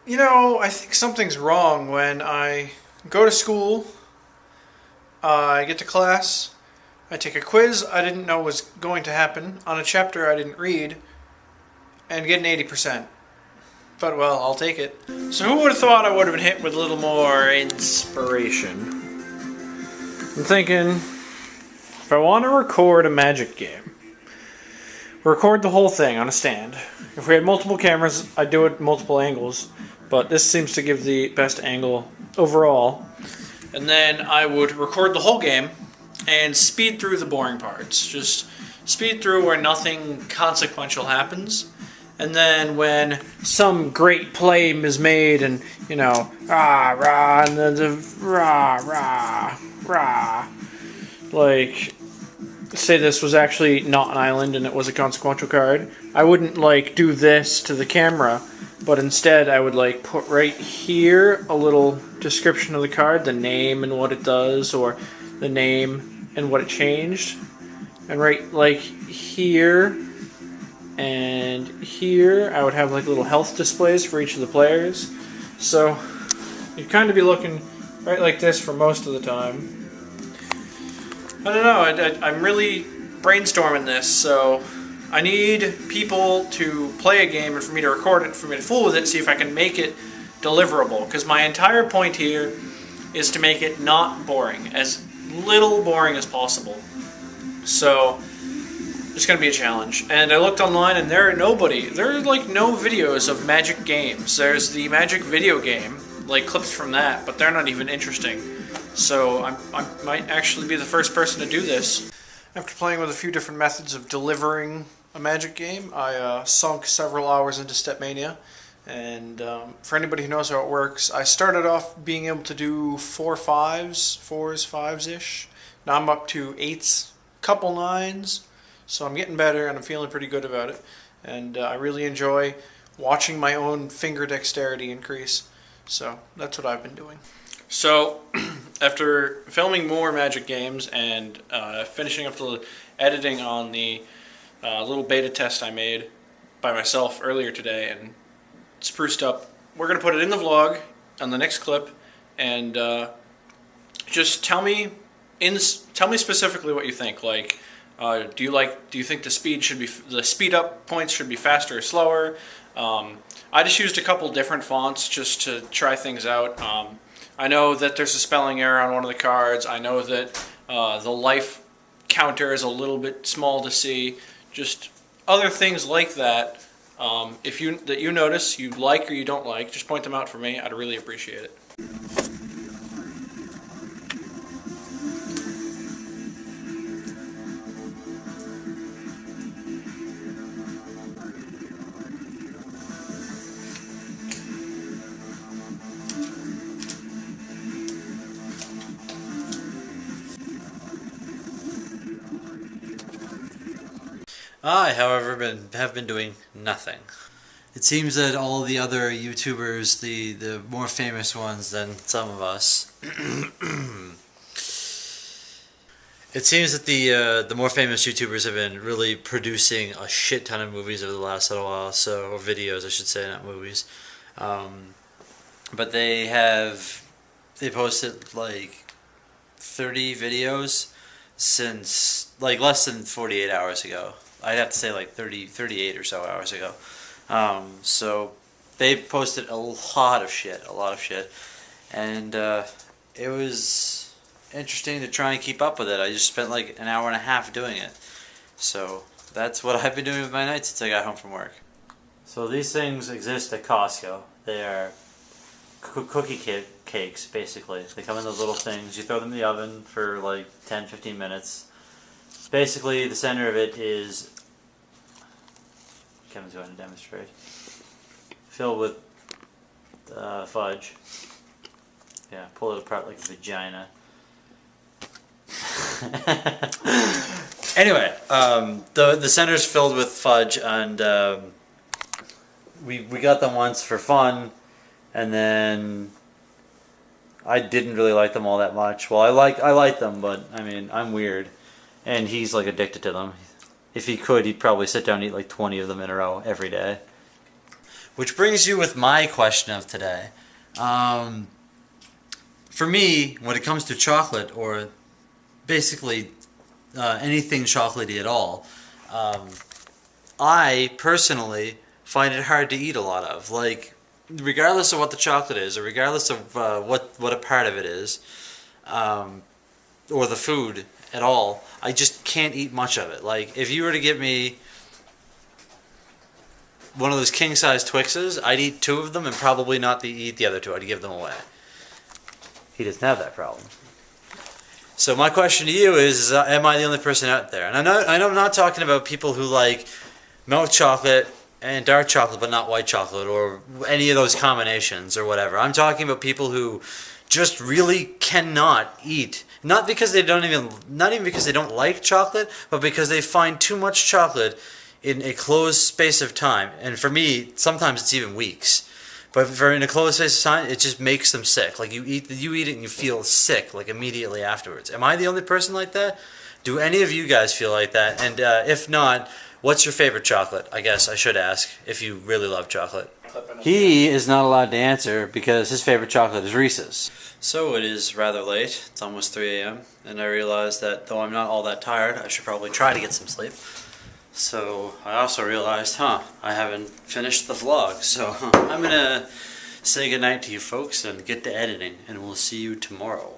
You know, I think something's wrong when I go to school, I get to class, I take a quiz I didn't know was going to happen on a chapter I didn't read, and get an 80%. But well, I'll take it. So who would have thought I would have been hit with a little more inspiration? I'm thinking, if I want to record a Magic game, record the whole thing on a stand. If we had multiple cameras, I'd do it multiple angles, but this seems to give the best angle overall. And then I would record the whole game and speed through the boring parts. Just speed through where nothing consequential happens. And then when some great play is made and, you know, rah, rah, and then the rah, rah, rah, like, say this was actually not an island and it was a consequential card, I wouldn't, like, do this to the camera, but instead I would, like, put right here a little description of the card, the name and what it does, or the name and what it changed. And right, like, here and here, I would have, like, little health displays for each of the players. So, you'd kind of be looking right like this for most of the time. I don't know, I'm really brainstorming this, so I need people to play a game and for me to record it, for me to fool with it, see if I can make it deliverable. Because my entire point here is to make it not boring, as little boring as possible. So it's going to be a challenge. And I looked online and there are like no videos of Magic games. There's the Magic video game, like clips from that, but they're not even interesting. So I might actually be the first person to do this. After playing with a few different methods of delivering a Magic game, I sunk several hours into Stepmania. And for anybody who knows how it works, I started off being able to do 4s, 5s-ish. Now I'm up to 8s, couple 9s. So I'm getting better and I'm feeling pretty good about it. And I really enjoy watching my own finger dexterity increase. So that's what I've been doing. So after filming more Magic games and finishing up the editing on the little beta test I made by myself earlier today and spruced up, we're going to put it in the vlog on the next clip, and just tell me specifically what you think. Like, do you think the speed up points should be faster or slower? I just used a couple different fonts just to try things out. I know that there's a spelling error on one of the cards. I know that the life counter is a little bit small to see. Just other things like that. If you notice, you like or you don't like, just point them out for me. I'd really appreciate it. I, however, have been doing nothing. It seems that all the other YouTubers, the more famous ones than some of us, it seems that the more famous YouTubers have been really producing a shit ton of movies over the last little while, or videos, I should say, not movies. But they posted like 30 videos since like less than 48 hours ago. I'd have to say like 38 or so hours ago. So they posted a lot of shit, and it was interesting to try and keep up with it. I just spent like an hour and a half doing it. So that's what I've been doing with my night since I got home from work. So these things exist at Costco. They are cookie cakes, basically. They come in those little things. You throw them in the oven for like 10-15 minutes. Basically, the center of it is, Kevin's going to demonstrate, filled with fudge. Yeah, pull it apart like a vagina. Anyway, the center's filled with fudge, and we got them once for fun, and then I didn't really like them all that much. Well, I like them, but I mean, I'm weird. And he's like addicted to them. If he could, he'd probably sit down and eat like 20 of them in a row every day. which brings you with my question of today. For me, when it comes to chocolate, or basically anything chocolatey at all, I personally find it hard to eat a lot of. Like, regardless of what the chocolate is, or regardless of what a part of it is, or the food at all, I just can't eat much of it. Like, if you were to give me one of those king-size Twixes, I'd eat 2 of them and probably not eat the other 2. I'd give them away. He doesn't have that problem. So my question to you is am I the only person out there? And I know I'm not talking about people who like milk chocolate and dark chocolate but not white chocolate, or any of those combinations or whatever. I'm talking about people who just really cannot eat. Not even because they don't like chocolate, but because they find too much chocolate in a closed space of time. And for me, sometimes it's even weeks. But for in a closed space of time, it just makes them sick. Like, you eat it and you feel sick like immediately afterwards. Am I the only person like that? Do any of you guys feel like that? And if not, what's your favorite chocolate? I guess I should ask, if you really love chocolate. He is not allowed to answer because his favorite chocolate is Reese's. So it is rather late. It's almost 3 a.m. and I realized that though I'm not all that tired, I should probably try to get some sleep. So I also realized, I haven't finished the vlog. So I'm gonna say goodnight to you folks and get to editing, and we'll see you tomorrow.